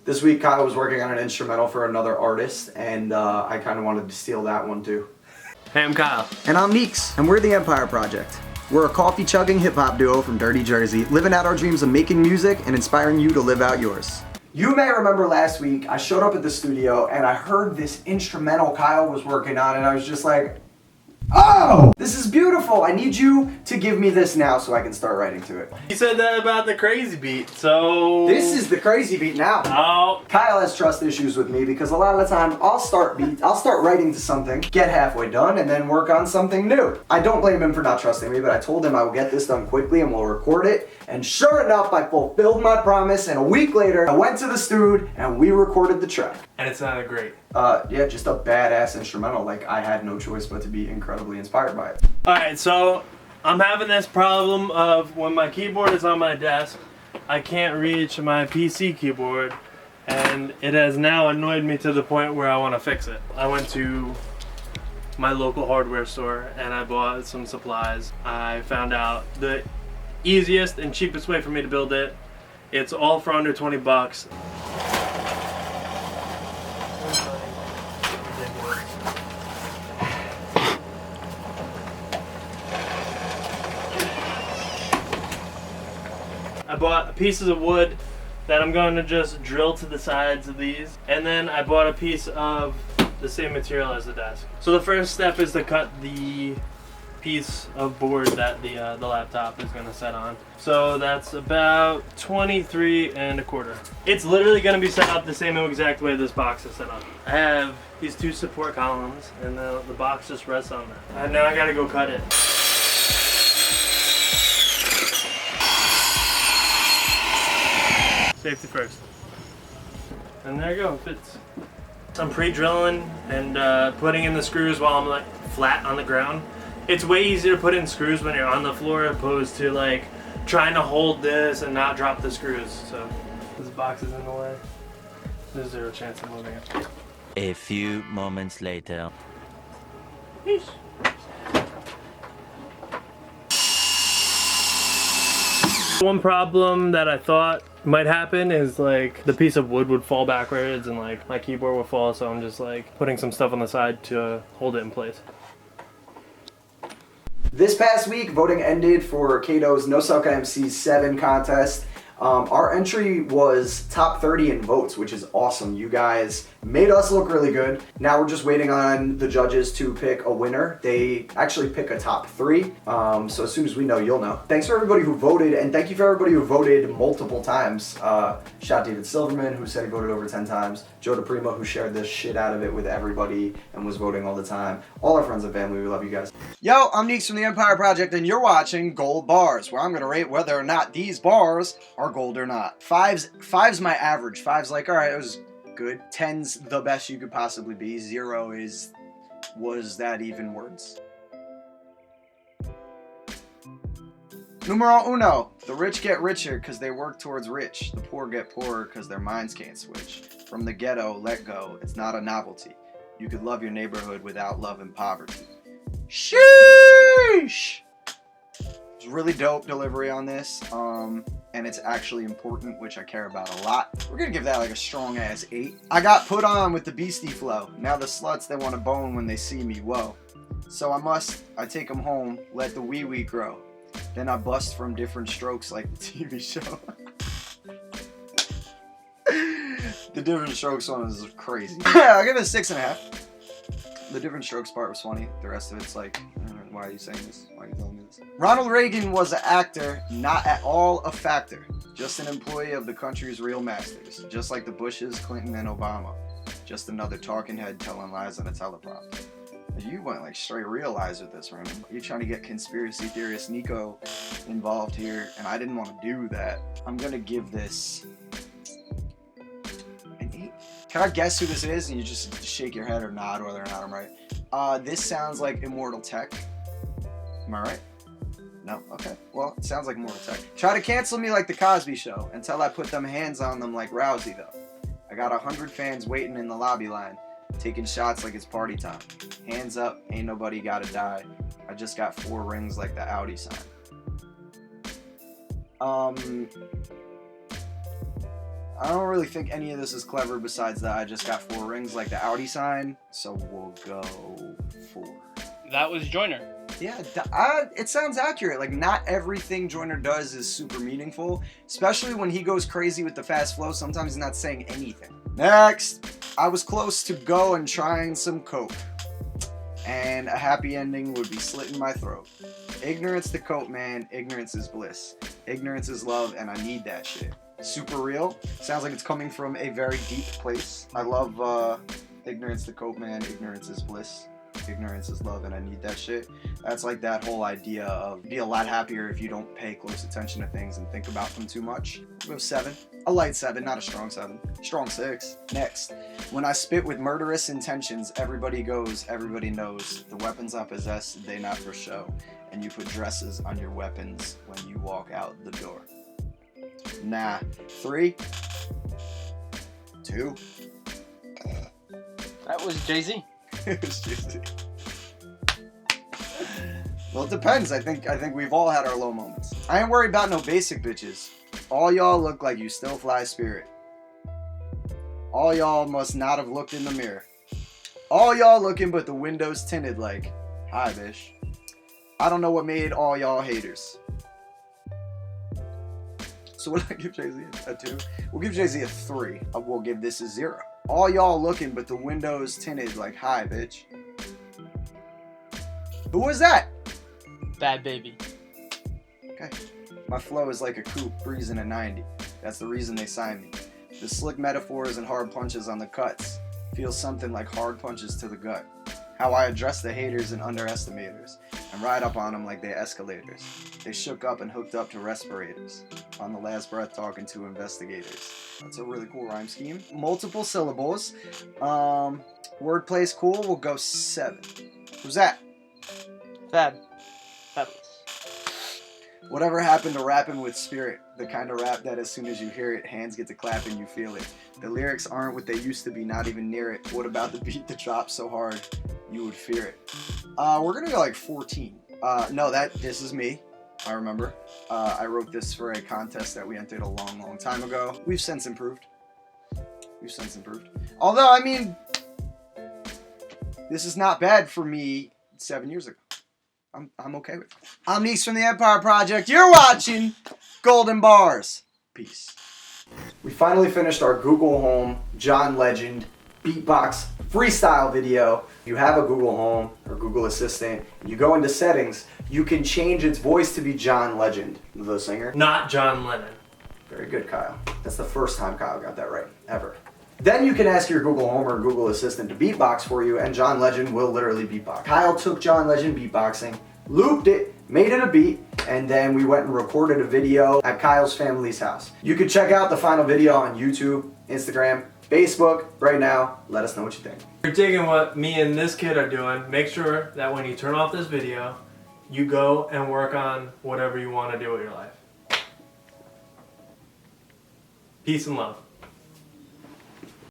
This week Kyle was working on an instrumental for another artist, and I kind of wanted to steal that one too. Hey, I'm Kyle. And I'm Neeks, and we're the Empire Project. We're a coffee-chugging hip-hop duo from Dirty Jersey, living out our dreams of making music and inspiring you to live out yours. You may remember last week I showed up at the studio and I heard this instrumental Kyle was working on, and I was just like, oh, this is beautiful. I need you to give me this now so I can start writing to it. You said that about the crazy beat, so... This is the crazy beat now. Oh. Kyle has trust issues with me because a lot of the time I'll start writing to something, get halfway done, and then work on something new. I don't blame him for not trusting me, but I told him I will get this done quickly and we'll record it. And sure enough, I fulfilled my promise, and a week later, I went to the studio and we recorded the track. And it sounded great. Yeah, just a badass instrumental. Like, I had no choice but to be incredibly inspired by it. Alright, so I'm having this problem of when my keyboard is on my desk, I can't reach my PC keyboard, and it has now annoyed me to the point where I want to fix it. I went to my local hardware store and I bought some supplies. I found out the easiest and cheapest way for me to build it. It's all for under 20 bucks. I bought pieces of wood that I'm going to just drill to the sides of these, and then I bought a piece of the same material as the desk. So the first step is to cut the piece of board that the laptop is going to set on. So that's about 23 1/4. It's literally going to be set up the same exact way this box is set up. I have these two support columns, and the box just rests on that. And now I got to go cut it. Safety first. And there you go, it fits. I'm pre-drilling and putting in the screws while I'm like flat on the ground. It's way easier to put in screws when you're on the floor opposed to like trying to hold this and not drop the screws. So this box is in the way. There's zero chance of moving it. A few moments later. Yeesh. One problem that I thought might happen is like the piece of wood would fall backwards and like my keyboard would fall, so I'm just like putting some stuff on the side to hold it in place. This past week, voting ended for Cato's No Sucka MC 7 contest. Our entry was top 30 in votes, which is awesome. You guys made us look really good. Now we're just waiting on the judges to pick a winner. They actually pick a top 3. So as soon as we know, you'll know. Thanks for everybody who voted, and thank you for everybody who voted multiple times. Shout David Silverman, who said he voted over 10 times. Joe DePrima, who shared the shit out of it with everybody and was voting all the time. All our friends and family, we love you guys. Yo, I'm Neeks from the Empire Project, and you're watching Gold Bars, where I'm going to rate whether or not these bars are gold or not. Five's my average. Five's like, all right, it was good. 10's the best you could possibly be. 0 is, was that even words? Numero uno. The rich get richer because they work towards rich. The poor get poorer because their minds can't switch. From the ghetto, let go. It's not a novelty. You could love your neighborhood without love and poverty. Sheesh! It's really dope delivery on this, and it's actually important, which I care about a lot. We're gonna give that like a strong ass 8. I got put on with the beastie flow. Now the sluts, they want to bone when they see me, whoa. So I take them home, let the wee grow. Then I bust from different strokes like the TV show. The different strokes one is crazy. Yeah, I'll give it a 6.5. The different strokes part was funny. The rest of it's like, why are you saying this? Why are you telling me this? Ronald Reagan was an actor, not at all a factor. Just an employee of the country's real masters. Just like the Bushes, Clinton, and Obama. Just another talking head telling lies on a teleprompter. You went like straight real lies with this, right? You're trying to get conspiracy theorist Nico involved here, and I didn't want to do that. I'm gonna give this an 8. Can I guess who this is? And you just shake your head or nod whether or not I'm right. This sounds like Immortal Tech. Am I right? No? Okay. Well, it sounds like Immortal Tech. Try to cancel me like the Cosby Show until I put them hands on them like Rousey, though. I got 100 fans waiting in the lobby line, taking shots like it's party time. Hands up, ain't nobody gotta die. I just got 4 rings like the Audi sign. I don't really think any of this is clever besides that I just got 4 rings like the Audi sign. So we'll go 4. That was Joyner. Yeah, it sounds accurate. Like, not everything Joyner does is super meaningful, especially when he goes crazy with the fast flow. Sometimes he's not saying anything. Next, I was close to go and trying some coke, and a happy ending would be slitting my throat. Ignorance to coke, man. Ignorance is bliss. Ignorance is love, and I need that shit. Super real. Sounds like it's coming from a very deep place. I love ignorance to cope, man. Ignorance is bliss. Ignorance is love, and I need that shit. That's like that whole idea of be a lot happier if you don't pay close attention to things and think about them too much. We have 7. A light 7, not a strong 7. Strong 6. Next. When I spit with murderous intentions, everybody goes, everybody knows. The weapons I possess, they not for show. And you put dresses on your weapons when you walk out the door. Nah. 3. 2. That was Jay-Z. It's juicy. Well, it depends. I think we've all had our low moments. I ain't worried about no basic bitches. All y'all look like you still fly Spirit. All y'all must not have looked in the mirror. All y'all looking but the windows tinted like, hi, bish. I don't know what made all y'all haters. So what did I give Jay-Z? A 2? We'll give Jay-Z a 3. We'll give this a 0. All y'all looking, but the windows tinted like, hi, bitch. Who was that? Bad Baby. Okay. My flow is like a coupe breezing at 90. That's the reason they signed me. The slick metaphors and hard punches on the cuts feels something like hard punches to the gut. How I address the haters and underestimators and ride up on them like they escalators. They shook up and hooked up to respirators. On the last breath talking to investigators. That's a really cool rhyme scheme. Multiple syllables. Wordplay's cool. We'll go 7. Who's that? Fabulous. Whatever happened to rapping with spirit? The kind of rap that as soon as you hear it, hands get to clapping, you feel it. The lyrics aren't what they used to be, not even near it. What about the beat that drops so hard you would fear it? We're gonna go like 14. No, this is me. I remember. I wrote this for a contest that we entered a long, long time ago. We've since improved. Although, I mean, this is not bad for me 7 years ago. I'm okay with it. I'm Neeks from the Empire Project. You're watching Golden Bars. Peace. We finally finished our Google Home John Legend beatbox freestyle video. You have a Google Home or Google Assistant, you go into settings, you can change its voice to be John Legend, the singer. Not John Lennon. Very good, Kyle. That's the first time Kyle got that right, ever. Then you can ask your Google Home or Google Assistant to beatbox for you, and John Legend will literally beatbox. Kyle took John Legend beatboxing, looped it, made it a beat, and then we went and recorded a video at Kyle's family's house. You can check out the final video on YouTube, Instagram, Facebook right now. Let us know what you think. If you're digging what me and this kid are doing, make sure that when you turn off this video, you go and work on whatever you want to do with your life. Peace and love.